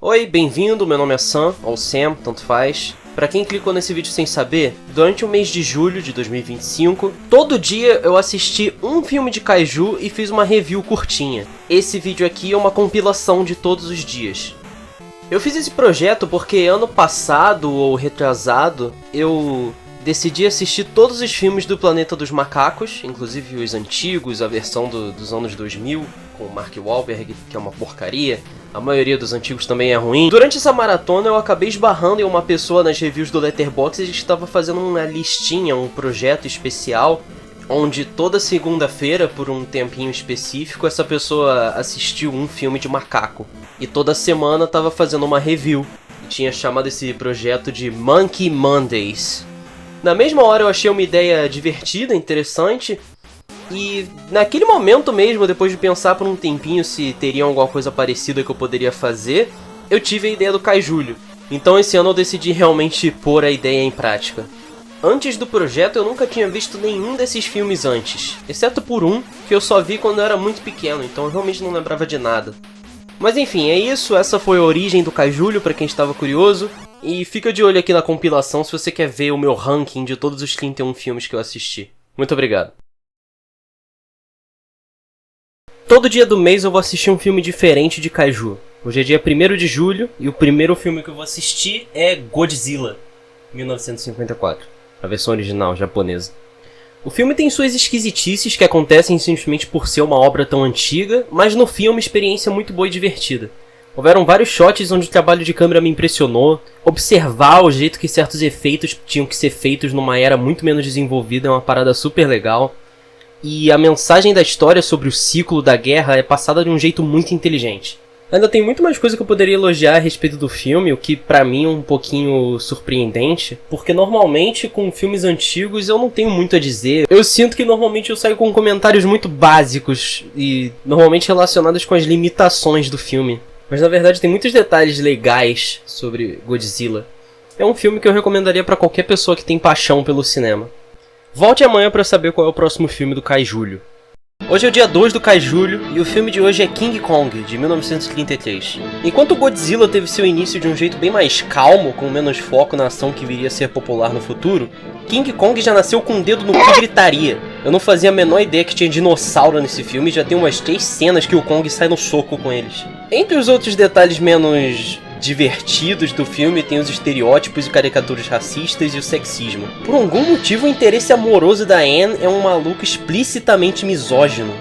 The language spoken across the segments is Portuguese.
Oi, bem-vindo, meu nome é Sam, ou Sam, tanto faz. Pra quem clicou nesse vídeo sem saber, durante o mês de julho de 2025, todo dia eu assisti um filme de kaiju e fiz uma review curtinha. Esse vídeo aqui é uma compilação de todos os dias. Eu fiz esse projeto porque ano passado, ou retrasado, eu decidi assistir todos os filmes do Planeta dos Macacos, inclusive os antigos, a versão dos anos 2000, com o Mark Wahlberg, que é uma porcaria. A maioria dos antigos também é ruim. Durante essa maratona eu acabei esbarrando em uma pessoa nas reviews do Letterboxd que estava fazendo uma listinha, um projeto especial, onde toda segunda-feira, por um tempinho específico, essa pessoa assistiu um filme de macaco. E toda semana estava fazendo uma review. E tinha chamado esse projeto de Monkey Mondays. Na mesma hora eu achei uma ideia divertida, interessante. E naquele momento mesmo, depois de pensar por um tempinho se teria alguma coisa parecida que eu poderia fazer, eu tive a ideia do Kaijulho. Então esse ano eu decidi realmente pôr a ideia em prática. Antes do projeto eu nunca tinha visto nenhum desses filmes antes, exceto por um, que eu só vi quando eu era muito pequeno, então eu realmente não lembrava de nada. Mas enfim, é isso, essa foi a origem do Kaijulho pra quem estava curioso. E fica de olho aqui na compilação se você quer ver o meu ranking de todos os 31 filmes que eu assisti. Muito obrigado. Todo dia do mês eu vou assistir um filme diferente de kaiju. Hoje é dia 1º de julho e o primeiro filme que eu vou assistir é Godzilla, 1954, a versão original japonesa. O filme tem suas esquisitices que acontecem simplesmente por ser uma obra tão antiga, mas no fim é uma experiência muito boa e divertida. Houveram vários shots onde o trabalho de câmera me impressionou, observar o jeito que certos efeitos tinham que ser feitos numa era muito menos desenvolvida é uma parada super legal. E a mensagem da história sobre o ciclo da guerra é passada de um jeito muito inteligente. Ainda tem muito mais coisa que eu poderia elogiar a respeito do filme, o que pra mim é um pouquinho surpreendente, porque normalmente com filmes antigos eu não tenho muito a dizer. Eu sinto que normalmente eu saio com comentários muito básicos e normalmente relacionados com as limitações do filme. Mas na verdade tem muitos detalhes legais sobre Godzilla. É um filme que eu recomendaria pra qualquer pessoa que tem paixão pelo cinema. Volte amanhã pra saber qual é o próximo filme do Kaijulho. Hoje é o dia 2 do Kaijulho e o filme de hoje é King Kong, de 1933. Enquanto Godzilla teve seu início de um jeito bem mais calmo, com menos foco na ação que viria a ser popular no futuro, King Kong já nasceu com um dedo no cu e gritaria. Eu não fazia a menor ideia que tinha dinossauro nesse filme e já tem umas 3 cenas que o Kong sai no soco com eles. Entre os outros detalhes menos divertidos do filme tem os estereótipos e caricaturas racistas e o sexismo. Por algum motivo o interesse amoroso da Anne é um maluco explicitamente misógino.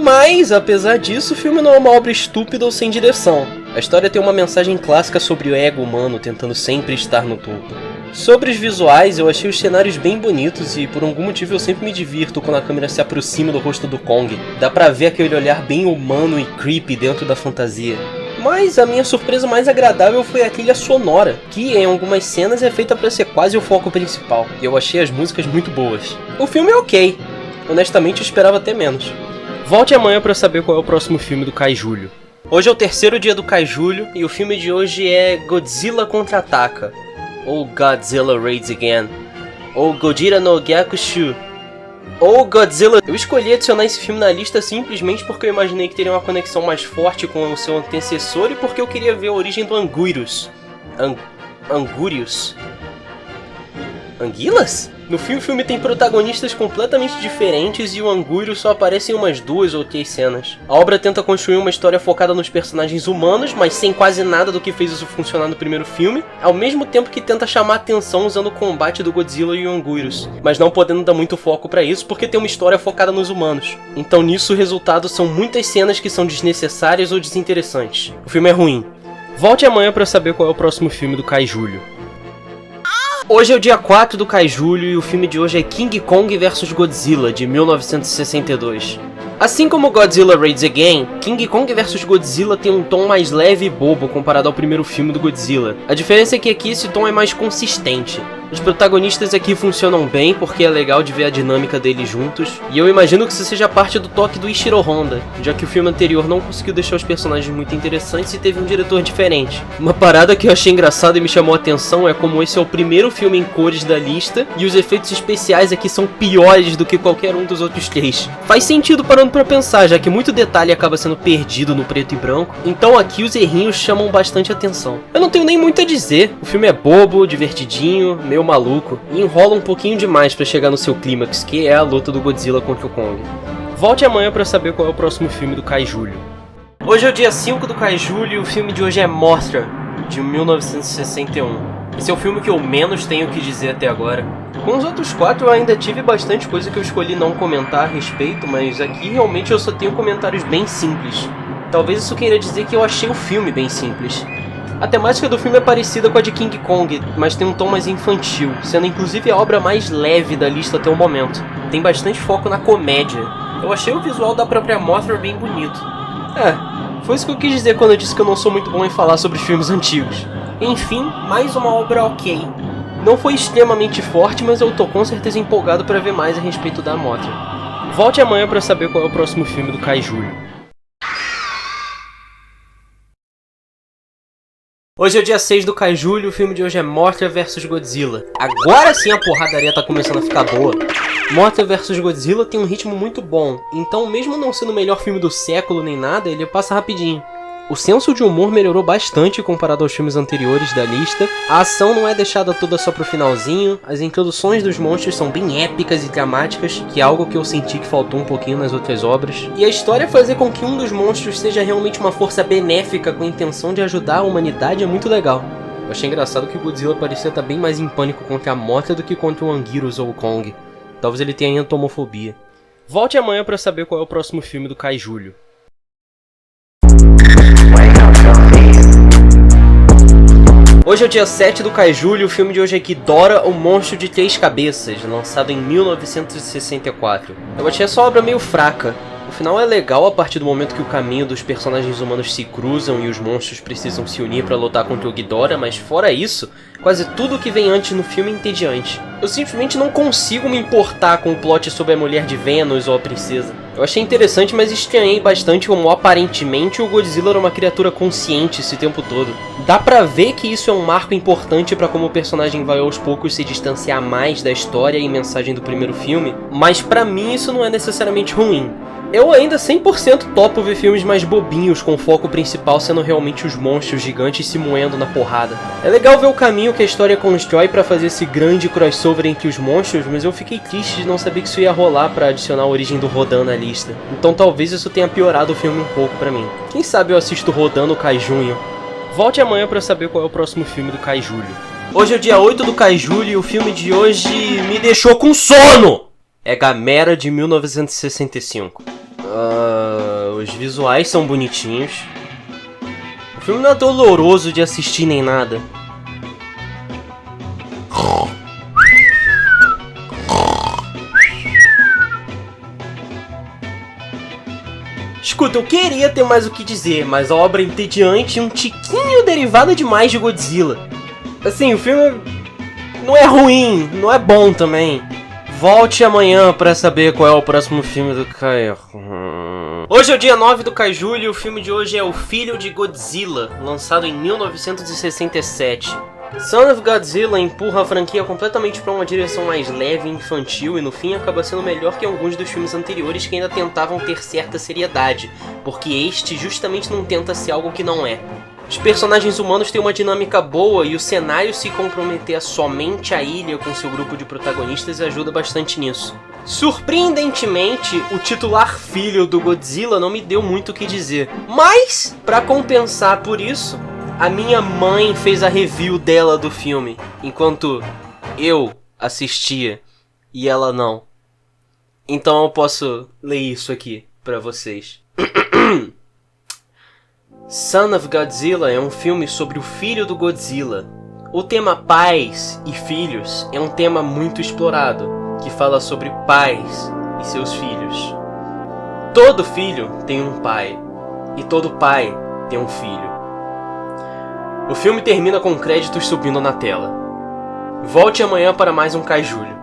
Mas, apesar disso, o filme não é uma obra estúpida ou sem direção. A história tem uma mensagem clássica sobre o ego humano tentando sempre estar no topo. Sobre os visuais, eu achei os cenários bem bonitos e por algum motivo eu sempre me divirto quando a câmera se aproxima do rosto do Kong. Dá pra ver aquele olhar bem humano e creepy dentro da fantasia. Mas a minha surpresa mais agradável foi a trilha sonora, que em algumas cenas é feita para ser quase o foco principal, e eu achei as músicas muito boas. O filme é ok, honestamente eu esperava até menos. Volte amanhã para saber qual é o próximo filme do Kaijulho. Hoje é o 3º dia do Kaijulho, e o filme de hoje é Godzilla Contra-Ataca, ou Godzilla Raids Again, ou Gojira no Gyakushu, ou Godzilla. Eu escolhi adicionar esse filme na lista simplesmente porque eu imaginei que teria uma conexão mais forte com o seu antecessor e porque eu queria ver a origem do Anguirus. Angurius? Anguilas? No filme, o filme tem protagonistas completamente diferentes e o Anguirus só aparece em umas 2 ou 3 cenas. A obra tenta construir uma história focada nos personagens humanos, mas sem quase nada do que fez isso funcionar no primeiro filme, ao mesmo tempo que tenta chamar a atenção usando o combate do Godzilla e o Anguirus, mas não podendo dar muito foco pra isso porque tem uma história focada nos humanos. Então nisso o resultado são muitas cenas que são desnecessárias ou desinteressantes. O filme é ruim. Volte amanhã pra saber qual é o próximo filme do Kaijulho. Hoje é o dia 4 do Kaijulho e o filme de hoje é King Kong vs Godzilla, de 1962. Assim como Godzilla Raids Again, King Kong vs Godzilla tem um tom mais leve e bobo comparado ao primeiro filme do Godzilla. A diferença é que aqui esse tom é mais consistente. Os protagonistas aqui funcionam bem porque é legal de ver a dinâmica deles juntos, e eu imagino que isso seja parte do toque do Ishiro Honda, já que o filme anterior não conseguiu deixar os personagens muito interessantes e teve um diretor diferente. Uma parada que eu achei engraçada e me chamou a atenção é como esse é o primeiro filme em cores da lista, e os efeitos especiais aqui são piores do que qualquer um dos outros três. Faz sentido parando pra pensar, já que muito detalhe acaba sendo perdido no preto e branco, então aqui os errinhos chamam bastante atenção. Eu não tenho nem muito a dizer, o filme é bobo, divertidinho, meio maluco, e enrola um pouquinho demais pra chegar no seu clímax, que é a luta do Godzilla contra o Kong. Volte amanhã pra saber qual é o próximo filme do Kaijulio. Hoje é o dia 5 do Kaijulio e o filme de hoje é Mothra, de 1961. Esse é o filme que eu menos tenho o que dizer até agora. Com os outros 4 eu ainda tive bastante coisa que eu escolhi não comentar a respeito, mas aqui realmente eu só tenho comentários bem simples. Talvez isso queira dizer que eu achei o filme bem simples. A temática do filme é parecida com a de King Kong, mas tem um tom mais infantil, sendo inclusive a obra mais leve da lista até o momento. Tem bastante foco na comédia. Eu achei o visual da própria Mothra bem bonito. Foi isso que eu quis dizer quando eu disse que eu não sou muito bom em falar sobre filmes antigos. Enfim, mais uma obra ok. Não foi extremamente forte, mas eu tô com certeza empolgado para ver mais a respeito da Mothra. Volte amanhã para saber qual é o próximo filme do Kaijulio. Hoje é o dia 6 do Kaijulio, o filme de hoje é Mothra vs Godzilla. Agora sim a porradaria tá começando a ficar boa. Mothra vs Godzilla tem um ritmo muito bom, então mesmo não sendo o melhor filme do século nem nada, ele passa rapidinho. O senso de humor melhorou bastante comparado aos filmes anteriores da lista, a ação não é deixada toda só pro finalzinho, as introduções dos monstros são bem épicas e dramáticas, que é algo que eu senti que faltou um pouquinho nas outras obras, e a história é fazer com que um dos monstros seja realmente uma força benéfica com a intenção de ajudar a humanidade é muito legal. Eu achei engraçado que o Godzilla parecia estar bem mais em pânico contra a Mothra do que contra o Anguirus ou o Kong. Talvez ele tenha entomofobia. Volte amanhã pra saber qual é o próximo filme do Kaijulio. Hoje é o dia 7 do Kaijulio e o filme de hoje é Ghidorah, o Monstro de Três Cabeças, lançado em 1964. Eu achei essa obra meio fraca. O final é legal a partir do momento que o caminho dos personagens humanos se cruzam e os monstros precisam se unir pra lutar contra o Ghidorah, mas fora isso, quase tudo que vem antes no filme é entediante. Eu simplesmente não consigo me importar com o plot sobre a mulher de Vênus ou a princesa. Eu achei interessante, mas estranhei bastante como aparentemente o Godzilla era uma criatura consciente esse tempo todo. Dá pra ver que isso é um marco importante pra como o personagem vai aos poucos se distanciar mais da história e mensagem do primeiro filme, mas pra mim isso não é necessariamente ruim. Eu ainda 100% topo ver filmes mais bobinhos, com o foco principal sendo realmente os monstros gigantes se moendo na porrada. É legal ver o caminho que a história constrói pra fazer esse grande crossover entre os monstros, mas eu fiquei triste de não saber que isso ia rolar pra adicionar a origem do Rodan na lista. Então talvez isso tenha piorado o filme um pouco pra mim. Quem sabe eu assisto Rodan no Kaijunho. Volte amanhã pra saber qual é o próximo filme do Kaijulio. Hoje é o dia 8 do Kaijulio e o filme de hoje me deixou com sono! É Gamera de 1965. Os visuais são bonitinhos. O filme não é doloroso de assistir nem nada. Escuta, eu queria ter mais o que dizer, mas a obra é entediante e um tiquinho derivada demais de Godzilla. Assim, o filme não é ruim, não é bom também. Volte amanhã pra saber qual é o próximo filme do Kaijulio. Hoje é o dia 9 do Kaijulio e o filme de hoje é O Filho de Godzilla, lançado em 1967. Son of Godzilla empurra a franquia completamente para uma direção mais leve e infantil e no fim acaba sendo melhor que alguns dos filmes anteriores que ainda tentavam ter certa seriedade, porque este justamente não tenta ser algo que não é. Os personagens humanos têm uma dinâmica boa e o cenário se comprometer a somente a ilha com seu grupo de protagonistas ajuda bastante nisso. Surpreendentemente, o titular filho do Godzilla não me deu muito o que dizer, mas, para compensar por isso, a minha mãe fez a review dela do filme, enquanto eu assistia e ela não. Então eu posso ler isso aqui pra vocês. Son of Godzilla é um filme sobre o filho do Godzilla. O tema pais e filhos é um tema muito explorado, que fala sobre pais e seus filhos. Todo filho tem um pai, e todo pai tem um filho. O filme termina com créditos subindo na tela. Volte amanhã para mais um Kaijulho.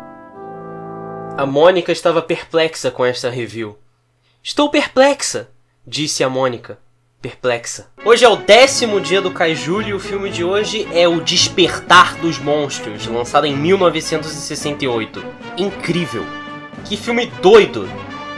A Mônica estava perplexa com esta review. Estou perplexa, disse a Mônica. Perplexa. Hoje é o 10º dia do Kaijulho e o filme de hoje é O Despertar dos Monstros, lançado em 1968. Incrível. Que filme doido.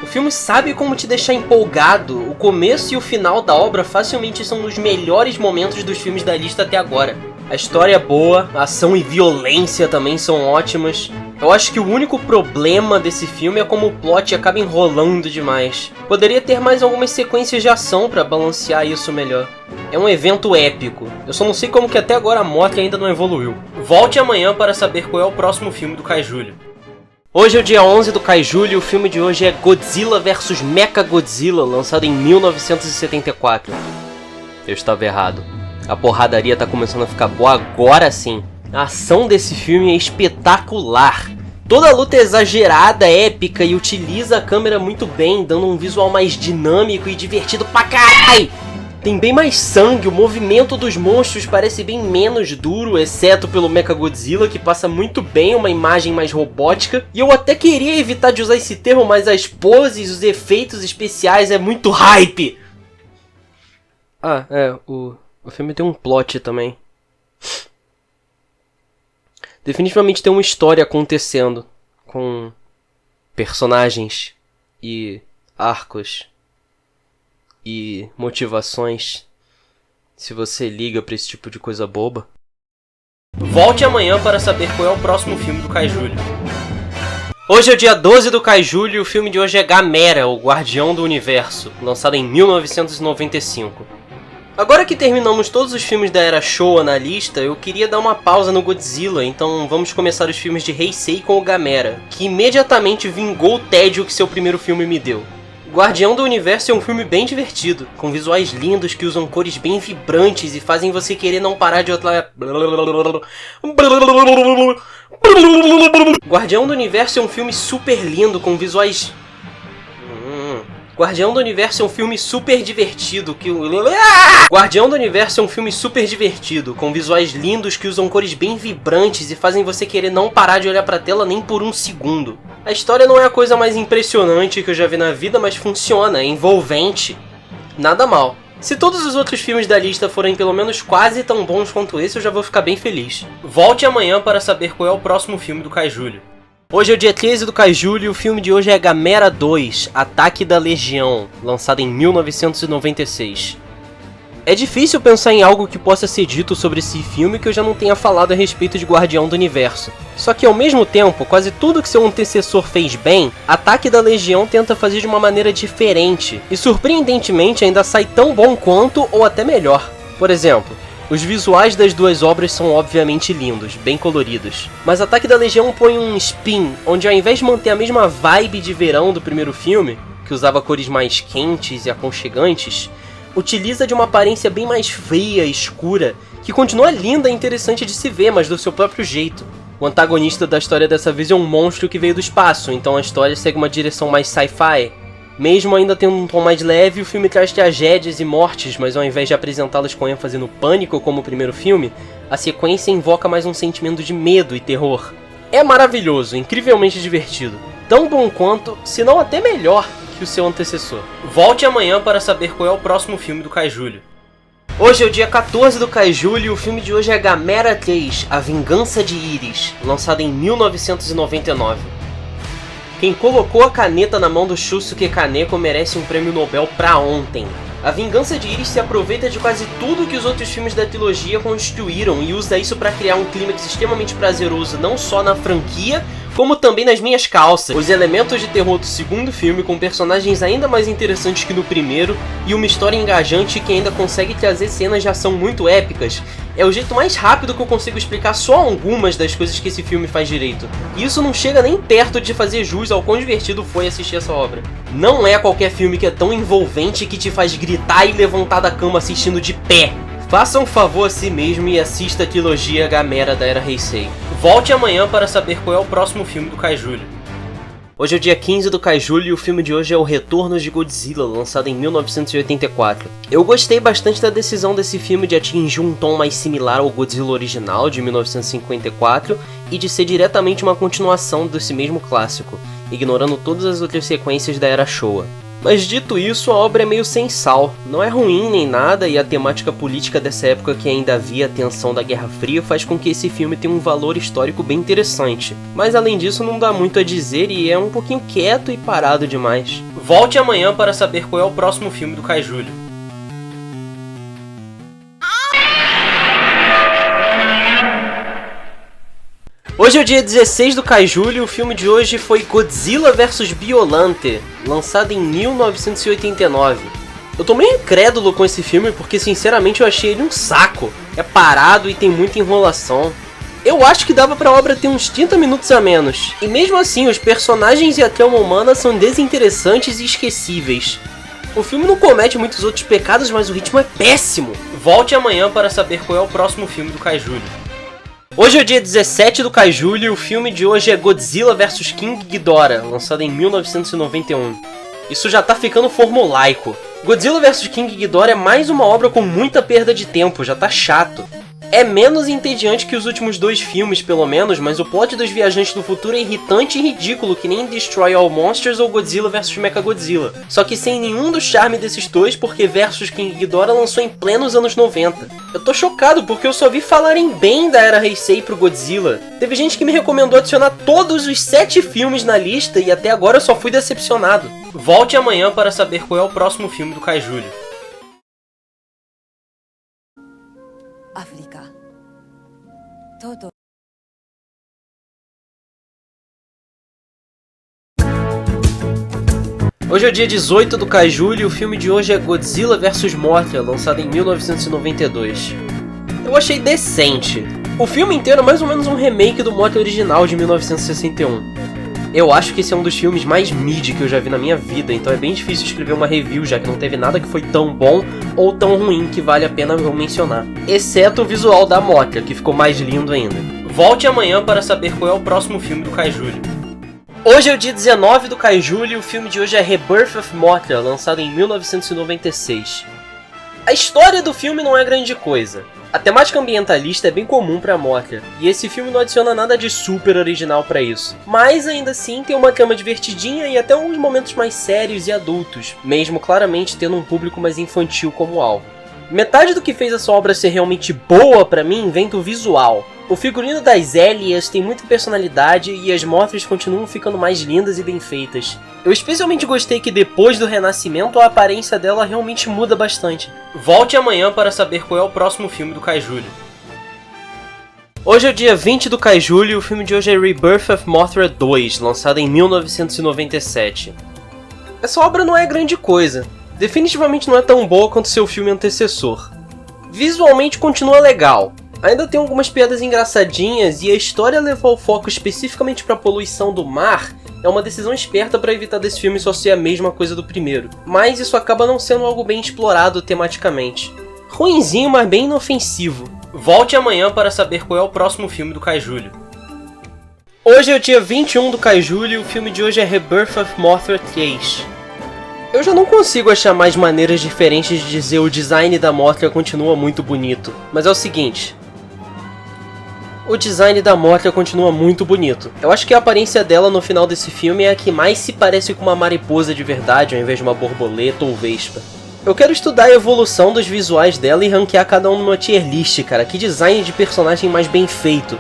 O filme sabe como te deixar empolgado. O começo e o final da obra facilmente são os melhores momentos dos filmes da lista até agora. A história é boa, a ação e violência também são ótimas. Eu acho que o único problema desse filme é como o plot acaba enrolando demais. Poderia ter mais algumas sequências de ação pra balancear isso melhor. É um evento épico. Eu só não sei como que até agora a Motley ainda não evoluiu. Volte amanhã para saber qual é o próximo filme do Kaijulho. Hoje é o dia 11 do Kaijulho e o filme de hoje é Godzilla vs Mechagodzilla, lançado em 1974. Eu estava errado. A porradaria tá começando a ficar boa agora sim. A ação desse filme é espetacular. Toda a luta é exagerada, épica e utiliza a câmera muito bem, dando um visual mais dinâmico e divertido pra caralho. Tem bem mais sangue, o movimento dos monstros parece bem menos duro, exceto pelo Mechagodzilla, que passa muito bem uma imagem mais robótica. E eu até queria evitar de usar esse termo, mas as poses, os efeitos especiais é muito hype. O filme tem um plot também. Definitivamente tem uma história acontecendo, com personagens e arcos e motivações, se você liga pra esse tipo de coisa boba. Volte amanhã para saber qual é o próximo filme do Kaijulho. Hoje é o dia 12 do Kaijulho e o filme de hoje é Gamera, o Guardião do Universo, lançado em 1995. Agora que terminamos todos os filmes da era Showa na lista, eu queria dar uma pausa no Godzilla, então vamos começar os filmes de Heisei com o Gamera, que imediatamente vingou o tédio que seu primeiro filme me deu. Guardião do Universo é um filme bem divertido, com visuais lindos que usam cores bem vibrantes e fazem você querer não parar de olhar... Guardião do Universo é um filme super lindo, com visuais... Guardião do Universo é um filme super divertido Guardião do Universo é um filme super divertido, com visuais lindos que usam cores bem vibrantes e fazem você querer não parar de olhar pra tela nem por um segundo. A história não é a coisa mais impressionante que eu já vi na vida, mas funciona, é envolvente. Nada mal. Se todos os outros filmes da lista forem pelo menos quase tão bons quanto esse, eu já vou ficar bem feliz. Volte amanhã para saber qual é o próximo filme do Kaijulho. Hoje é o dia 13 do Kaijulho e o filme de hoje é Gamera 2, Ataque da Legião, lançado em 1996. É difícil pensar em algo que possa ser dito sobre esse filme que eu já não tenha falado a respeito de Guardião do Universo. Só que ao mesmo tempo, quase tudo que seu antecessor fez bem, Ataque da Legião tenta fazer de uma maneira diferente, e surpreendentemente ainda sai tão bom quanto ou até melhor. Por exemplo, os visuais das duas obras são obviamente lindos, bem coloridos. Mas Ataque da Legião põe um spin, onde ao invés de manter a mesma vibe de verão do primeiro filme, que usava cores mais quentes e aconchegantes, utiliza de uma aparência bem mais fria e escura, que continua linda e interessante de se ver, mas do seu próprio jeito. O antagonista da história dessa vez é um monstro que veio do espaço, então a história segue uma direção mais sci-fi. Mesmo ainda tendo um tom mais leve, o filme traz tragédias e mortes, mas ao invés de apresentá-las com ênfase no pânico como o primeiro filme, a sequência invoca mais um sentimento de medo e terror. É maravilhoso, incrivelmente divertido. Tão bom quanto, se não até melhor, que o seu antecessor. Volte amanhã para saber qual é o próximo filme do Kaijulho. Hoje é o dia 14 do Kaijulho e o filme de hoje é Gamera 3, A Vingança de Iris, lançado em 1999. Quem colocou a caneta na mão do Shusuke Kaneko merece um prêmio Nobel pra ontem. A Vingança de Iris se aproveita de quase tudo que os outros filmes da trilogia construíram e usa isso pra criar um clímax extremamente prazeroso não só na franquia, como também nas minhas calças. Os elementos de terror do segundo filme, com personagens ainda mais interessantes que no primeiro, e uma história engajante que ainda consegue trazer cenas de ação muito épicas, é o jeito mais rápido que eu consigo explicar só algumas das coisas que esse filme faz direito. E isso não chega nem perto de fazer jus ao quão divertido foi assistir essa obra. Não é qualquer filme que é tão envolvente que te faz gritar e levantar da cama assistindo de pé. Faça um favor a si mesmo e assista a trilogia Gamera da era Heisei. Volte amanhã para saber qual é o próximo filme do Kaijulho. Hoje é o dia 15 do Kaiju e o filme de hoje é O Retorno de Godzilla, lançado em 1984. Eu gostei bastante da decisão desse filme de atingir um tom mais similar ao Godzilla original, de 1954, e de ser diretamente uma continuação desse mesmo clássico, ignorando todas as outras sequências da era Showa. Mas dito isso, a obra é meio sem sal, não é ruim nem nada, e a temática política dessa época que ainda havia a tensão da Guerra Fria faz com que esse filme tenha um valor histórico bem interessante. Mas além disso não dá muito a dizer e é um pouquinho quieto e parado demais. Volte amanhã para saber qual é o próximo filme do Kaiju. Hoje é o dia 16 do Kaiju e o filme de hoje foi Godzilla vs Biollante, lançado em 1989. Eu tô meio incrédulo com esse filme porque sinceramente eu achei ele um saco. É parado e tem muita enrolação. Eu acho que dava pra obra ter uns 30 minutos a menos. E mesmo assim, os personagens e a trama humana são desinteressantes e esquecíveis. O filme não comete muitos outros pecados, mas o ritmo é péssimo. Volte amanhã para saber qual é o próximo filme do Kaiju. Hoje é o dia 17 do Kaiju e o filme de hoje é Godzilla vs King Ghidorah, lançado em 1991. Isso já tá ficando formulaico. Godzilla vs King Ghidorah é mais uma obra com muita perda de tempo, já tá chato. É menos entediante que os últimos dois filmes, pelo menos, mas o plot dos viajantes do futuro é irritante e ridículo, que nem Destroy All Monsters ou Godzilla vs Mechagodzilla. Só que sem nenhum do charme desses dois, porque Versus King Ghidorah lançou em plenos anos 90. Eu tô chocado porque eu só vi falarem bem da era Heisei pro Godzilla. Teve gente que me recomendou adicionar todos os 7 filmes na lista e até agora eu só fui decepcionado. Volte amanhã para saber qual é o próximo filme do Kaiju. África. Todo. Hoje é o dia 18 do Kaiju e o filme de hoje é Godzilla vs Mothra, lançado em 1992. Eu achei decente. O filme inteiro é mais ou menos um remake do Mothra original de 1961. Eu acho que esse é um dos filmes mais mid que eu já vi na minha vida, então é bem difícil escrever uma review, já que não teve nada que foi tão bom ou tão ruim que vale a pena eu mencionar. Exceto o visual da Mothra, que ficou mais lindo ainda. Volte amanhã para saber qual é o próximo filme do Kaiju. Hoje é o dia 19 do Kaiju e o filme de hoje é Rebirth of Mothra, lançado em 1996. A história do filme não é grande coisa. A temática ambientalista é bem comum pra Mothra, e esse filme não adiciona nada de super original pra isso. Mas ainda assim tem uma trama divertidinha e até alguns momentos mais sérios e adultos, mesmo claramente tendo um público mais infantil como alvo. Metade do que fez essa obra ser realmente boa pra mim vem do visual. O figurino das Elias tem muita personalidade e as Mothras continuam ficando mais lindas e bem feitas. Eu especialmente gostei que depois do renascimento a aparência dela realmente muda bastante. Volte amanhã para saber qual é o próximo filme do Kaiju. Hoje é o dia 20 do Kaiju e o filme de hoje é Rebirth of Mothra 2, lançado em 1997. Essa obra não é grande coisa. Definitivamente não é tão boa quanto seu filme antecessor. Visualmente continua legal. Ainda tem algumas piadas engraçadinhas e a história levar o foco especificamente para a poluição do mar é uma decisão esperta para evitar desse filme só ser a mesma coisa do primeiro. Mas isso acaba não sendo algo bem explorado tematicamente. Ruinzinho, mas bem inofensivo. Volte amanhã para saber qual é o próximo filme do Kaiju. Hoje é o dia 21 do Kaiju e o filme de hoje é Rebirth of Mothra 3. Eu já não consigo achar mais maneiras diferentes de dizer o design da Mothra continua muito bonito. Mas é o seguinte... O design da Mothra continua muito bonito. Eu acho que a aparência dela no final desse filme é a que mais se parece com uma mariposa de verdade ao invés de uma borboleta ou vespa. Eu quero estudar a evolução dos visuais dela e ranquear cada um numa tier list, cara. Que design de personagem mais bem feito.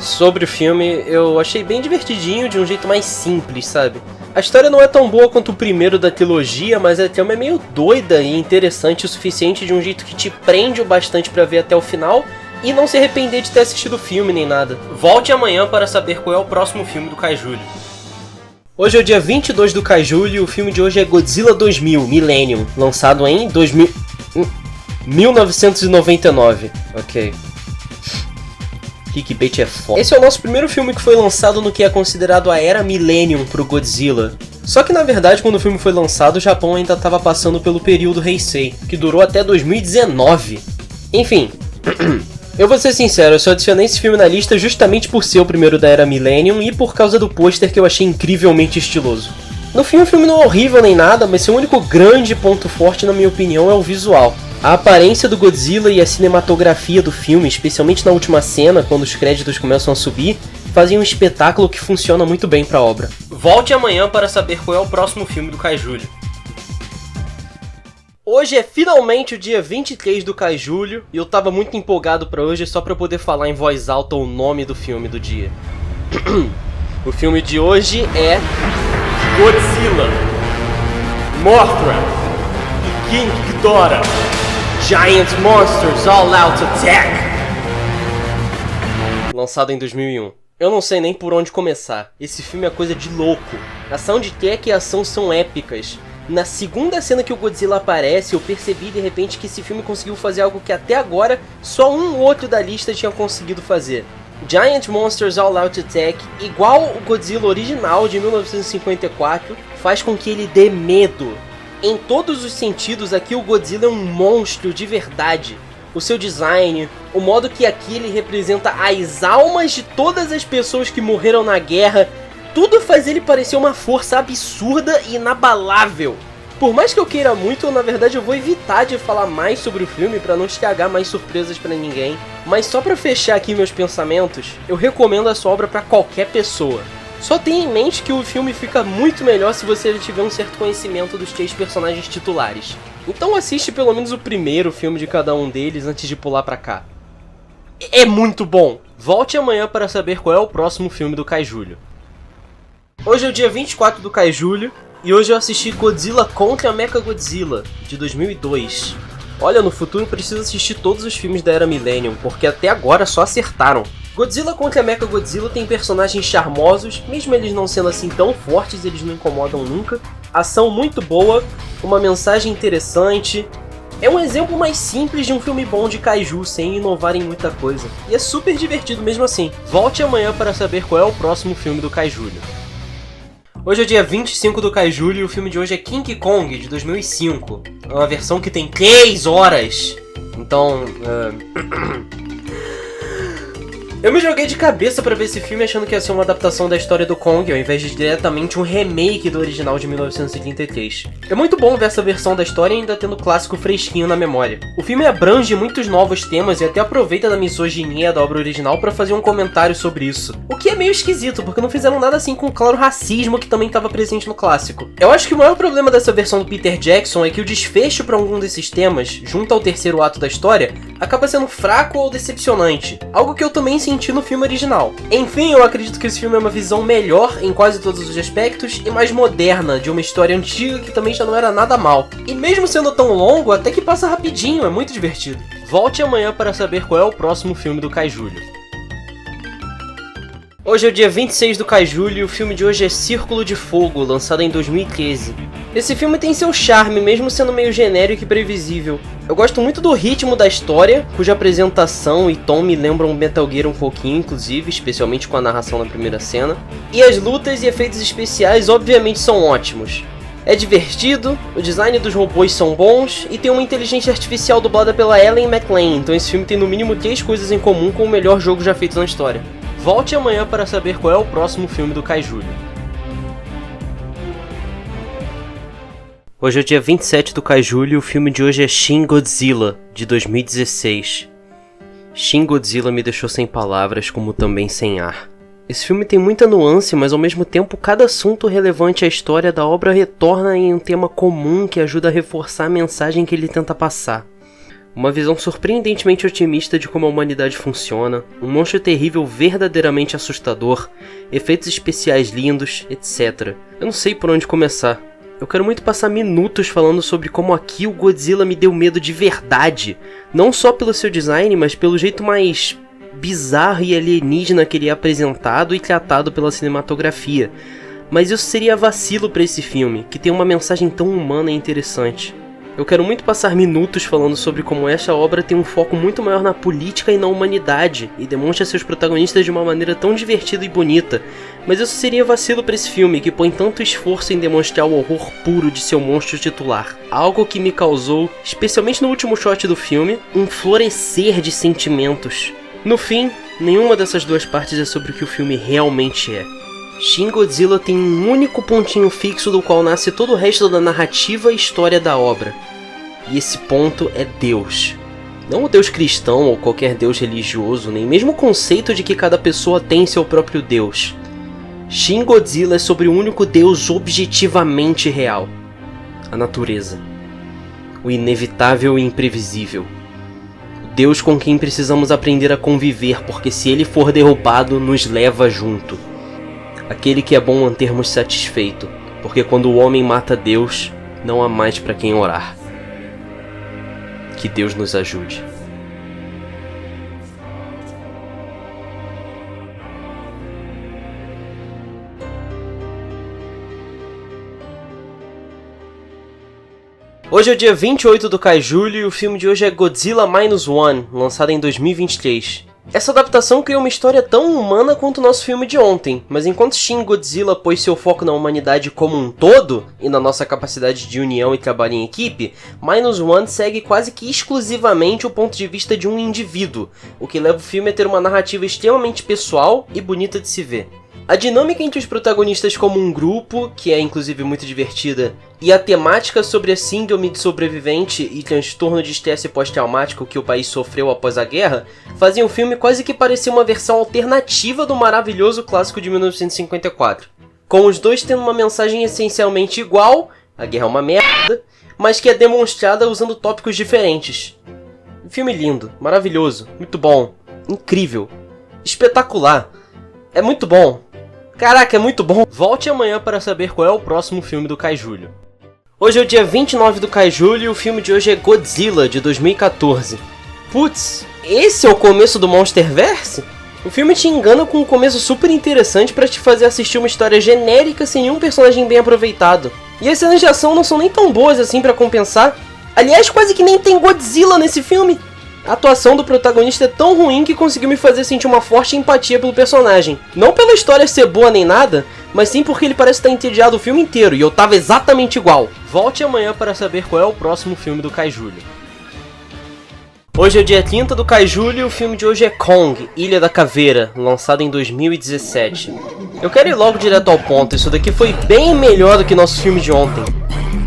Sobre o filme, eu achei bem divertidinho de um jeito mais simples, sabe? A história não é tão boa quanto o primeiro da trilogia, mas a trama é meio doida e interessante o suficiente de um jeito que te prende o bastante pra ver até o final e não se arrepender de ter assistido o filme nem nada. Volte amanhã para saber qual é o próximo filme do Kaiju. Hoje é o dia 22 do Kaiju e o filme de hoje é Godzilla 2000, Millennium, lançado em 1999. Ok. Clickbait é foda. Esse é o nosso primeiro filme que foi lançado no que é considerado a era Millennium pro Godzilla. Só que na verdade quando o filme foi lançado o Japão ainda estava passando pelo período Heisei, que durou até 2019. Enfim, Eu vou ser sincero, eu só adicionei esse filme na lista justamente por ser o primeiro da era Millennium e por causa do pôster que eu achei incrivelmente estiloso. No fim, o filme não é horrível nem nada, mas seu único grande ponto forte, na minha opinião, é o visual. A aparência do Godzilla e a cinematografia do filme, especialmente na última cena, quando os créditos começam a subir, fazem um espetáculo que funciona muito bem pra obra. Volte amanhã para saber qual é o próximo filme do Kaijulho. Hoje é finalmente o dia 23 do Kaijulho e eu tava muito empolgado pra hoje só pra eu poder falar em voz alta o nome do filme do dia. O filme de hoje é Godzilla, Mothra e King Ghidorah, Giant Monsters All Out Attack, lançado em 2001. Eu não sei nem por onde começar, esse filme é coisa de louco. A soundtrack e a ação são épicas. Na segunda cena que o Godzilla aparece, eu percebi de repente que esse filme conseguiu fazer algo que até agora só um outro da lista tinha conseguido fazer. Giant Monsters All Out Attack, igual o Godzilla original de 1954, faz com que ele dê medo. Em todos os sentidos, aqui o Godzilla é um monstro de verdade. O seu design, o modo que aqui ele representa as almas de todas as pessoas que morreram na guerra, tudo faz ele parecer uma força absurda e inabalável. Por mais que eu queira muito, na verdade eu vou evitar de falar mais sobre o filme pra não estragar mais surpresas pra ninguém. Mas só pra fechar aqui meus pensamentos, eu recomendo essa obra pra qualquer pessoa. Só tenha em mente que o filme fica muito melhor se você já tiver um certo conhecimento dos 3 personagens titulares. Então assiste pelo menos o primeiro filme de cada um deles antes de pular pra cá. É muito bom! Volte amanhã para saber qual é o próximo filme do Kaijulho. Hoje é o dia 24 do Kaijulho e hoje eu assisti Godzilla contra Mechagodzilla, de 2002. Olha, no futuro eu preciso assistir todos os filmes da era Millennium, porque até agora só acertaram. Godzilla contra Mechagodzilla tem personagens charmosos, mesmo eles não sendo assim tão fortes, eles não incomodam nunca. Ação muito boa, uma mensagem interessante. É um exemplo mais simples de um filme bom de kaiju, sem inovar em muita coisa. E é super divertido mesmo assim. Volte amanhã para saber qual é o próximo filme do Kaijulho. Hoje é o dia 25 do Kaijulho e o filme de hoje é King Kong, de 2005. É uma versão que tem 3 horas. Então, eu me joguei de cabeça pra ver esse filme achando que ia ser uma adaptação da história do Kong, ao invés de diretamente um remake do original de 1933. É muito bom ver essa versão da história ainda tendo o clássico fresquinho na memória. O filme abrange muitos novos temas e até aproveita da misoginia da obra original pra fazer um comentário sobre isso. O que é meio esquisito, porque não fizeram nada assim com o claro racismo que também estava presente no clássico. Eu acho que o maior problema dessa versão do Peter Jackson é que o desfecho pra algum desses temas, junto ao terceiro ato da história, acaba sendo fraco ou decepcionante. Algo que eu também senti no filme original. Enfim, eu acredito que esse filme é uma visão melhor em quase todos os aspectos e mais moderna de uma história antiga que também já não era nada mal. E mesmo sendo tão longo, até que passa rapidinho, é muito divertido. Volte amanhã para saber qual é o próximo filme do Kaijulho. Hoje é o dia 26 do Kaijulho e o filme de hoje é Círculo de Fogo, lançado em 2013. Esse filme tem seu charme, mesmo sendo meio genérico e previsível. Eu gosto muito do ritmo da história, cuja apresentação e tom me lembram Metal Gear um pouquinho, inclusive, especialmente com a narração na primeira cena. E as lutas e efeitos especiais obviamente são ótimos. É divertido, o design dos robôs são bons e tem uma inteligência artificial dublada pela Ellen McLain, então esse filme tem no mínimo 3 coisas em comum com o melhor jogo já feito na história. Volte amanhã para saber qual é o próximo filme do Kaijulho. Hoje é o dia 27 do Kaijulho e o filme de hoje é Shin Godzilla, de 2016. Shin Godzilla me deixou sem palavras, como também sem ar. Esse filme tem muita nuance, mas ao mesmo tempo cada assunto relevante à história da obra retorna em um tema comum que ajuda a reforçar a mensagem que ele tenta passar. Uma visão surpreendentemente otimista de como a humanidade funciona, um monstro terrível verdadeiramente assustador, efeitos especiais lindos, etc. Eu não sei por onde começar. Eu quero muito passar minutos falando sobre como aqui o Godzilla me deu medo de verdade, não só pelo seu design, mas pelo jeito mais bizarro e alienígena que ele é apresentado e tratado pela cinematografia. Mas isso seria vacilo para esse filme, que tem uma mensagem tão humana e interessante. Eu quero muito passar minutos falando sobre como esta obra tem um foco muito maior na política e na humanidade, e demonstra seus protagonistas de uma maneira tão divertida e bonita, mas isso seria vacilo para esse filme, que põe tanto esforço em demonstrar o horror puro de seu monstro titular. Algo que me causou, especialmente no último shot do filme, um florescer de sentimentos. No fim, nenhuma dessas duas partes é sobre o que o filme realmente é. Shin Godzilla tem um único pontinho fixo do qual nasce todo o resto da narrativa e história da obra. E esse ponto é Deus. Não o Deus cristão ou qualquer Deus religioso, nem mesmo o conceito de que cada pessoa tem seu próprio Deus. Shin Godzilla é sobre o único Deus objetivamente real: a natureza. O inevitável e imprevisível. O Deus com quem precisamos aprender a conviver, porque se ele for derrubado, nos leva junto. Aquele que é bom mantermos satisfeito, porque quando o homem mata Deus, não há mais para quem orar. Que Deus nos ajude. Hoje é o dia 28 do Kaijulho e o filme de hoje é Godzilla Minus One, lançado em 2023. Essa adaptação cria uma história tão humana quanto o nosso filme de ontem, mas enquanto Shin Godzilla pôs seu foco na humanidade como um todo, e na nossa capacidade de união e trabalho em equipe, Minus One segue quase que exclusivamente o ponto de vista de um indivíduo, o que leva o filme a ter uma narrativa extremamente pessoal e bonita de se ver. A dinâmica entre os protagonistas como um grupo, que é inclusive muito divertida, e a temática sobre a síndrome de sobrevivente e transtorno de estresse pós-traumático que o país sofreu após a guerra, fazem o filme quase que parecer uma versão alternativa do maravilhoso clássico de 1954. Com os dois tendo uma mensagem essencialmente igual, a guerra é uma merda, mas que é demonstrada usando tópicos diferentes. Um filme lindo, maravilhoso, muito bom, incrível, espetacular, é muito bom. Caraca, é muito bom! Volte amanhã para saber qual é o próximo filme do Kaijulho. Hoje é o dia 29 do Kaijulho e o filme de hoje é Godzilla, de 2014. Putz, esse é o começo do Monsterverse? O filme te engana com um começo super interessante para te fazer assistir uma história genérica sem nenhum personagem bem aproveitado. E as cenas de ação não são nem tão boas assim para compensar. Aliás, quase que nem tem Godzilla nesse filme. A atuação do protagonista é tão ruim que conseguiu me fazer sentir uma forte empatia pelo personagem. Não pela história ser boa nem nada, mas sim porque ele parece estar entediado o filme inteiro e eu tava exatamente igual. Volte amanhã para saber qual é o próximo filme do Kaijulho. Hoje é o dia 30 do Kaijulho e o filme de hoje é Kong, Ilha da Caveira, lançado em 2017. Eu quero ir logo direto ao ponto, isso daqui foi bem melhor do que nosso filme de ontem.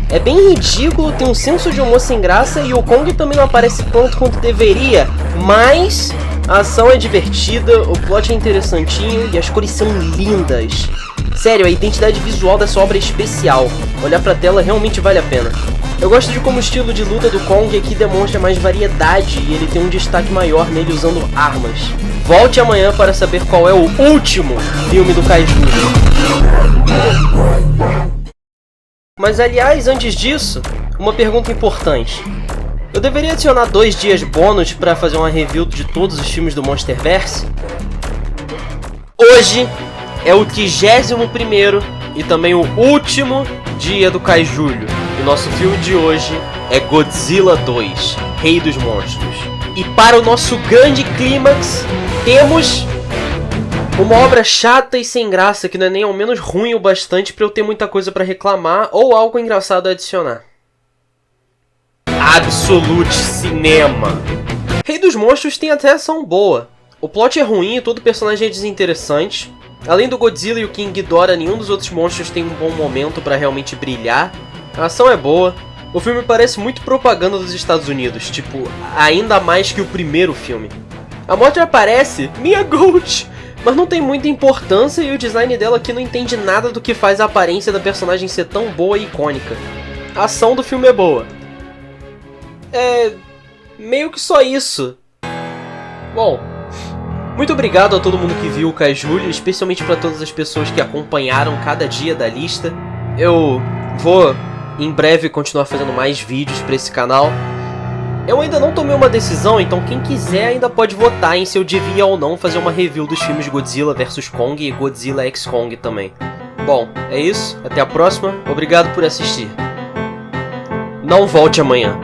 É bem ridículo, tem um senso de humor sem graça e o Kong também não aparece tanto quanto deveria, mas a ação é divertida, o plot é interessantinho e as cores são lindas. Sério, a identidade visual dessa obra é especial, olhar pra tela realmente vale a pena. Eu gosto de como o estilo de luta do Kong aqui demonstra mais variedade e ele tem um destaque maior nele usando armas. Volte amanhã para saber qual é o último filme do Kaijulho. Mas aliás, antes disso, uma pergunta importante. Eu deveria adicionar 2 dias bônus para fazer uma review de todos os filmes do Monsterverse? Hoje é o 31º e também o último dia do Kaijulho. E nosso filme de hoje é Godzilla 2, Rei dos Monstros. E para o nosso grande clímax, temos uma obra chata e sem graça que não é nem ao menos ruim o bastante pra eu ter muita coisa pra reclamar ou algo engraçado a adicionar. Absolute Cinema. Rei dos Monstros tem até ação boa. O plot é ruim e todo personagem é desinteressante. Além do Godzilla e o King Ghidorah, nenhum dos outros monstros tem um bom momento pra realmente brilhar. A ação é boa. O filme parece muito propaganda dos Estados Unidos, tipo, ainda mais que o primeiro filme. A morte aparece, Mia Goth, mas não tem muita importância e o design dela aqui não entende nada do que faz a aparência da personagem ser tão boa e icônica. A ação do filme é boa. É meio que só isso. Bom, muito obrigado a todo mundo que viu o Kaijulho, especialmente para todas as pessoas que acompanharam cada dia da lista. Eu vou em breve continuar fazendo mais vídeos para esse canal. Eu ainda não tomei uma decisão, então quem quiser ainda pode votar em se eu devia ou não fazer uma review dos filmes Godzilla vs Kong e Godzilla x Kong também. Bom, é isso, até a próxima, obrigado por assistir. Não volte amanhã.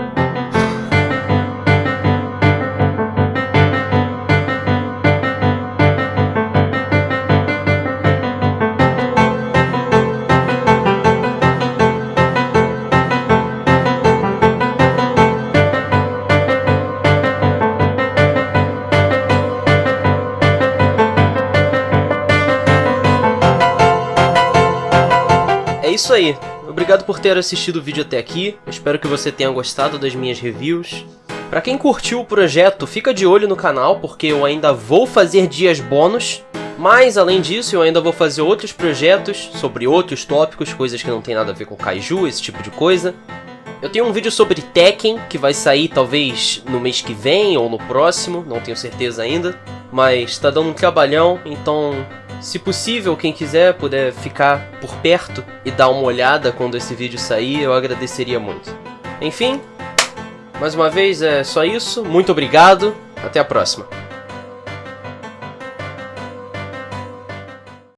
É isso aí. Obrigado por ter assistido o vídeo até aqui. Espero que você tenha gostado das minhas reviews. Pra quem curtiu o projeto, fica de olho no canal, porque eu ainda vou fazer dias bônus. Mas, além disso, eu ainda vou fazer outros projetos sobre outros tópicos, coisas que não tem nada a ver com Kaiju, esse tipo de coisa. Eu tenho um vídeo sobre Tekken, que vai sair talvez no mês que vem ou no próximo, não tenho certeza ainda. Mas tá dando um trabalhão, então... se possível, quem quiser puder ficar por perto e dar uma olhada quando esse vídeo sair, eu agradeceria muito. Enfim, mais uma vez é só isso, muito obrigado, até a próxima.